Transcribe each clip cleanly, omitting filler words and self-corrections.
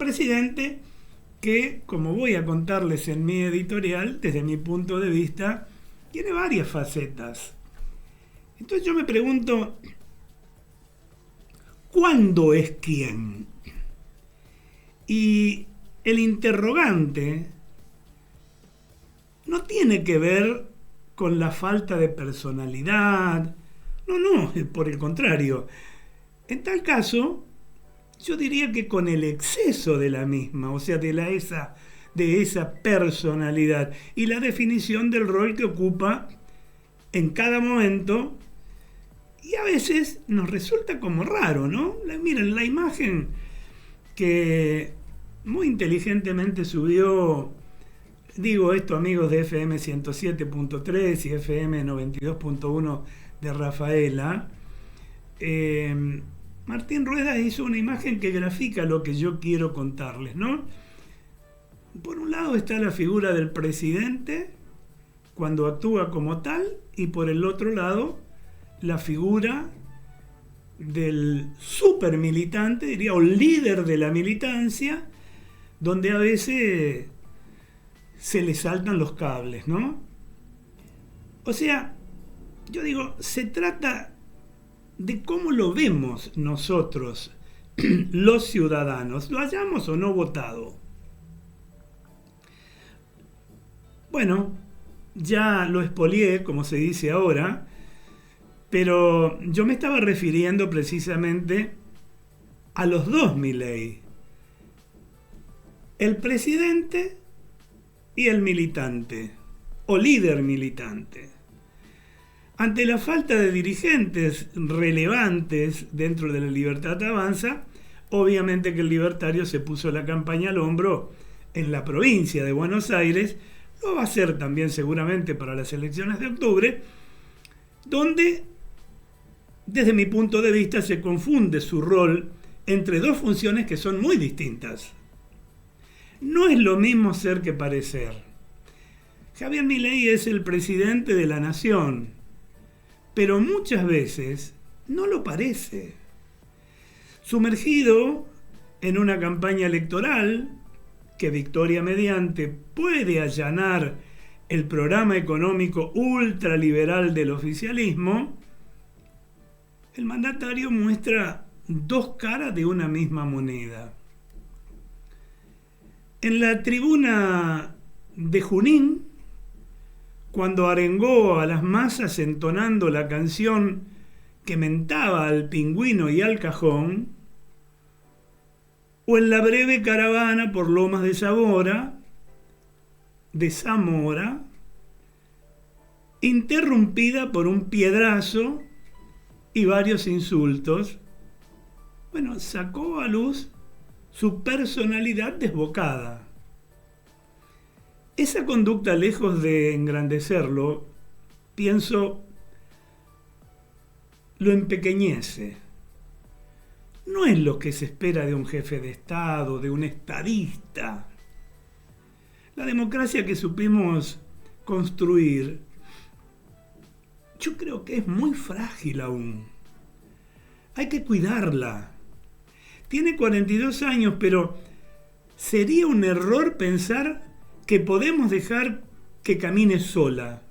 presidente que, como voy a contarles en mi editorial, desde mi punto de vista, tiene varias facetas. Entonces yo me pregunto, ¿cuándo es quién? Y el interrogante no tiene que ver con la falta de personalidad, no, por el contrario. En tal caso, yo diría que con el exceso de la misma, o sea, de esa personalidad y la definición del rol que ocupa en cada momento, y a veces nos resulta como raro, ¿no? Miren, la imagen que muy inteligentemente subió, digo esto amigos de FM 107.3 y FM 92.1 de Rafaela, Martín Rueda hizo una imagen que grafica lo que yo quiero contarles, ¿no? Por un lado está la figura del presidente cuando actúa como tal, y por el otro lado la figura del super militante, diría, o líder de la militancia, donde a veces se le saltan los cables, ¿no? O sea, yo digo, se trata de cómo lo vemos nosotros, los ciudadanos, lo hayamos o no votado. Bueno, ya lo expolié, como se dice ahora, pero yo me estaba refiriendo precisamente a los dos Milei, el presidente y el militante, o líder militante. Ante la falta de dirigentes relevantes dentro de la Libertad Avanza, obviamente que el libertario se puso la campaña al hombro en la provincia de Buenos Aires, lo va a hacer también seguramente para las elecciones de octubre, donde, desde mi punto de vista, se confunde su rol entre dos funciones que son muy distintas. No es lo mismo ser que parecer. Javier Milei es el presidente de la nación, pero muchas veces no lo parece. Sumergido en una campaña electoral que, victoria mediante, puede allanar el programa económico ultraliberal del oficialismo, el mandatario muestra dos caras de una misma moneda. En la tribuna de Junín, cuando arengó a las masas entonando la canción que mentaba al pingüino y al cajón, o en la breve caravana por Lomas de Zamora, interrumpida por un piedrazo y varios insultos, bueno, sacó a luz su personalidad desbocada. Esa conducta, lejos de engrandecerlo, pienso, lo empequeñece. No es lo que se espera de un jefe de Estado, de un estadista. La democracia que supimos construir, yo creo que es muy frágil aún. Hay que cuidarla. Tiene 42 años, pero sería un error pensar que podemos dejar que camine sola.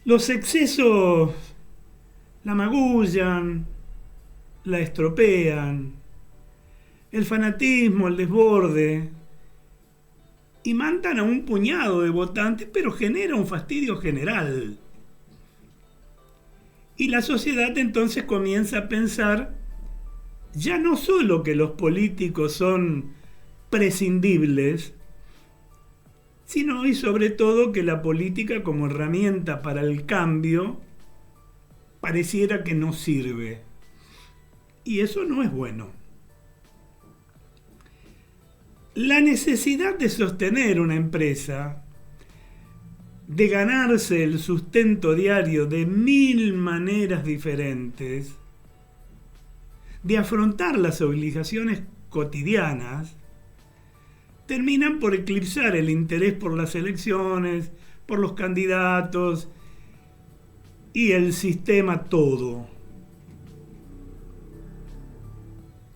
Los excesos la magullan, la estropean, el fanatismo, el desborde, y mandan a un puñado de votantes, pero genera un fastidio general. Y la sociedad entonces comienza a pensar ya no solo que los políticos son prescindibles, sino y sobre todo que la política como herramienta para el cambio pareciera que no sirve. Y eso no es bueno. La necesidad de sostener una empresa, de ganarse el sustento diario de 1000 maneras diferentes, de afrontar las obligaciones cotidianas, terminan por eclipsar el interés por las elecciones, por los candidatos y el sistema todo.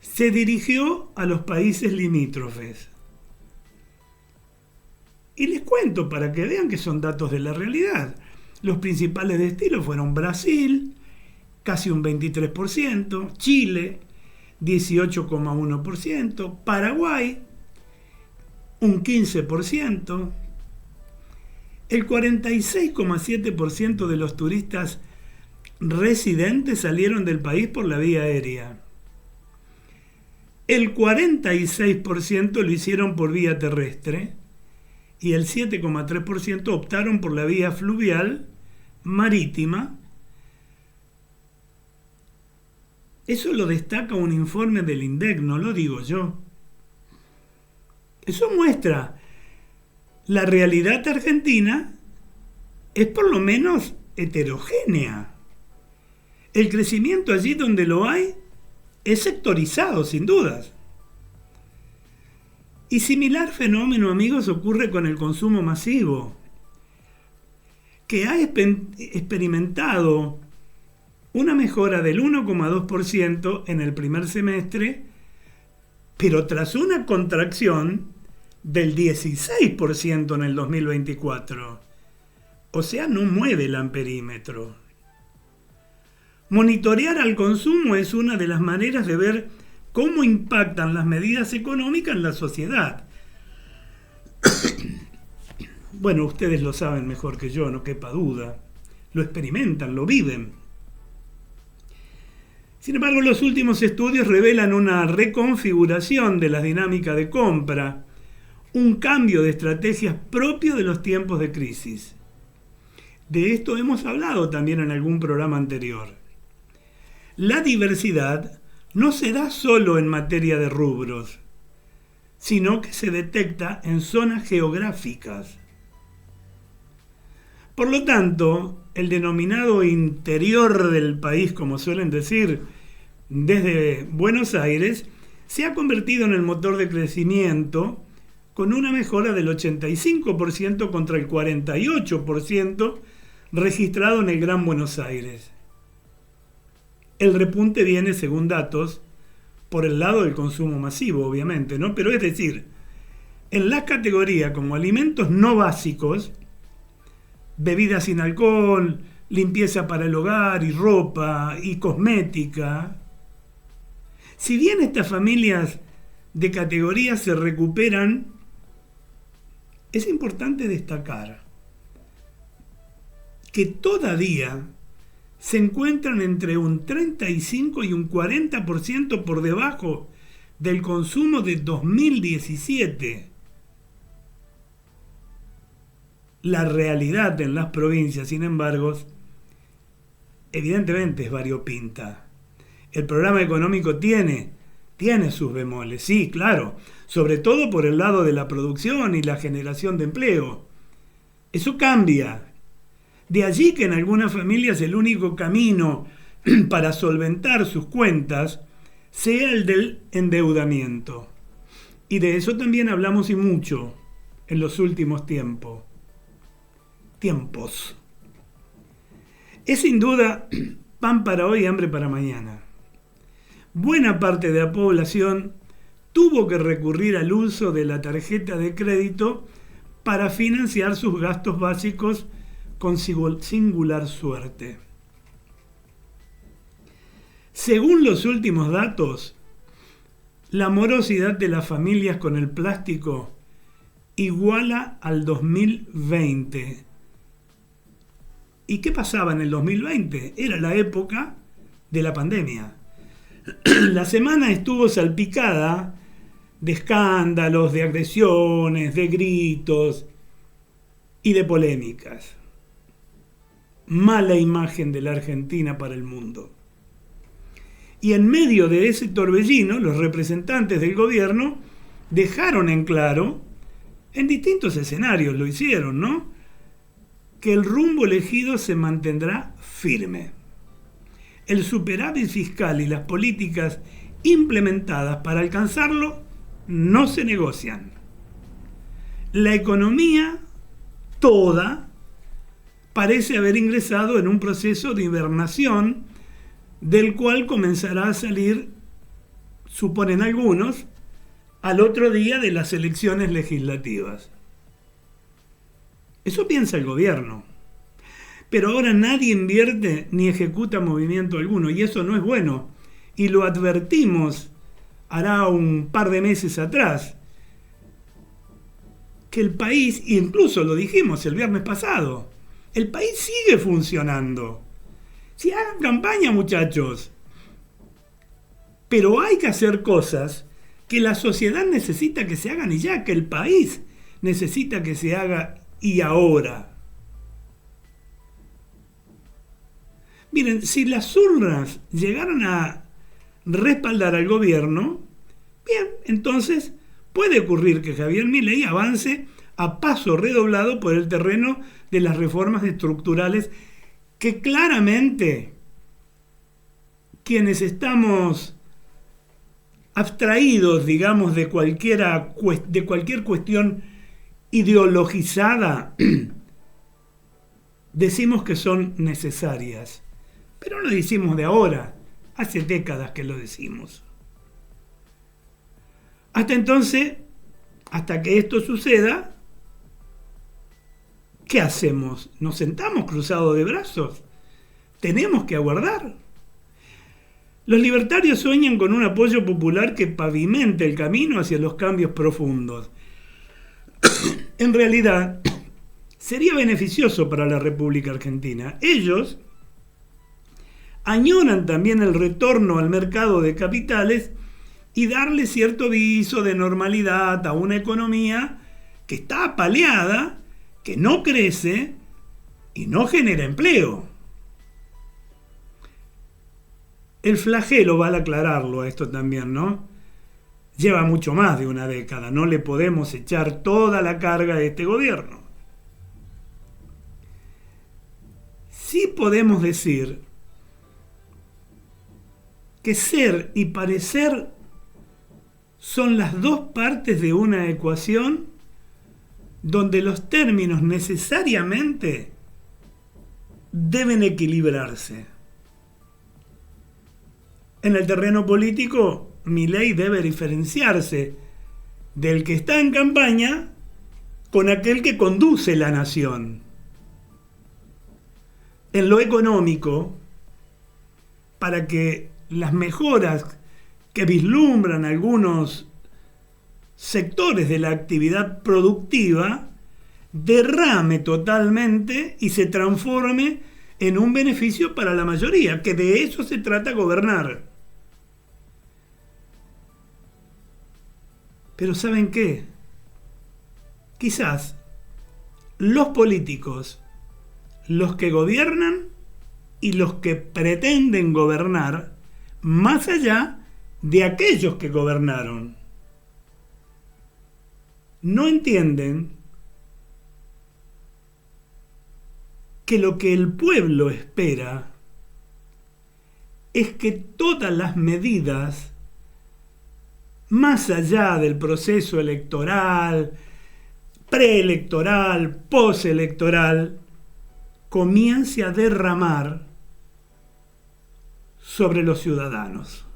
se dirigió a los países limítrofes. Y les cuento para que vean que son datos de la realidad. Los principales destinos fueron Brasil, casi un 23%, Chile, 18,1%, Paraguay, un 15%, el 46,7% de los turistas residentes salieron del país por la vía aérea. El 46% lo hicieron por vía terrestre y el 7,3% optaron por la vía fluvial marítima. Eso lo destaca un informe del INDEC, no lo digo yo. Eso muestra la realidad argentina es por lo menos heterogénea. El crecimiento allí donde lo hay es sectorizado, sin dudas. Y similar fenómeno, amigos, ocurre con el consumo masivo, que ha experimentado una mejora del 1,2% en el primer semestre, pero tras una contracción del 16% en el 2024. O sea, no mueve el amperímetro. Monitorear al consumo es una de las maneras de ver cómo impactan las medidas económicas en la sociedad. Bueno, ustedes lo saben mejor que yo, no quepa duda. Lo experimentan, lo viven. Sin embargo, los últimos estudios revelan una reconfiguración de la dinámica de compra, un cambio de estrategias propio de los tiempos de crisis. De esto hemos hablado también en algún programa anterior. La diversidad no se da solo en materia de rubros, sino que se detecta en zonas geográficas. Por lo tanto, el denominado interior del país, como suelen decir, desde Buenos Aires, se ha convertido en el motor de crecimiento con una mejora del 85% contra el 48% registrado en el Gran Buenos Aires. El repunte viene, según datos, por el lado del consumo masivo, obviamente, ¿no? Pero es decir, en las categorías como alimentos no básicos, bebidas sin alcohol, limpieza para el hogar y ropa y cosmética, si bien estas familias de categorías se recuperan, es importante destacar que todavía se encuentran entre un 35 y un 40% por debajo del consumo de 2017. La realidad en las provincias, sin embargo, evidentemente es variopinta. El programa económico tiene sus bemoles, sí, claro, sobre todo por el lado de la producción y la generación de empleo. Eso cambia. De allí que en algunas familias el único camino para solventar sus cuentas sea el del endeudamiento. Y de eso también hablamos y mucho en los últimos tiempos. Es sin duda pan para hoy y hambre para mañana. Buena parte de la población tuvo que recurrir al uso de la tarjeta de crédito para financiar sus gastos básicos con singular suerte. Según los últimos datos, la morosidad de las familias con el plástico iguala al 2020. ¿Y qué pasaba en el 2020? Era la época de la pandemia. La semana estuvo salpicada de escándalos, de agresiones, de gritos y de polémicas. Mala imagen de la Argentina para el mundo. Y en medio de ese torbellino, los representantes del gobierno dejaron en claro, en distintos escenarios lo hicieron, ¿no?, que el rumbo elegido se mantendrá firme. El superávit fiscal y las políticas implementadas para alcanzarlo no se negocian. La economía toda parece haber ingresado en un proceso de hibernación del cual comenzará a salir suponen algunos, al otro día de las elecciones legislativas. Eso piensa el gobierno. Pero ahora nadie invierte ni ejecuta movimiento alguno, y eso no es bueno. Y lo advertimos hará un par de meses atrás, que el país, incluso lo dijimos el viernes pasado, el país sigue funcionando. Si hagan campaña, muchachos. Pero hay que hacer cosas que la sociedad necesita que se hagan y ya, que el país necesita que se haga y ahora. Miren, si las urnas llegaran a respaldar al gobierno, bien, entonces puede ocurrir que Javier Milei avance a paso redoblado por el terreno de las reformas estructurales que claramente quienes estamos abstraídos, digamos, de cualquier cuestión ideologizada, decimos que son necesarias. Pero no lo decimos de ahora, hace décadas que lo decimos. Hasta entonces, hasta que esto suceda, ¿qué hacemos? ¿Nos sentamos cruzados de brazos? Tenemos que aguardar. Los libertarios sueñan con un apoyo popular que pavimente el camino hacia los cambios profundos. En realidad, sería beneficioso para la República Argentina. Ellos añoran también el retorno al mercado de capitales y darle cierto viso de normalidad a una economía que está apaleada, que no crece y no genera empleo. El flagelo, vale aclararlo a esto también, ¿no? Lleva mucho más de una década, no le podemos echar toda la carga de este gobierno. Sí podemos decir que ser y parecer son las dos partes de una ecuación donde los términos necesariamente deben equilibrarse. En el terreno político, Milei debe diferenciarse del que está en campaña con aquel que conduce la nación. En lo económico, para que las mejoras que vislumbran algunos sectores de la actividad productiva derrame totalmente y se transforme en un beneficio para la mayoría, que de eso se trata gobernar. Pero ¿saben qué? Quizás los políticos, los que gobiernan y los que pretenden gobernar, más allá de aquellos que gobernaron, no entienden que lo que el pueblo espera es que todas las medidas, más allá del proceso electoral, preelectoral, postelectoral, comience a derramar sobre los ciudadanos.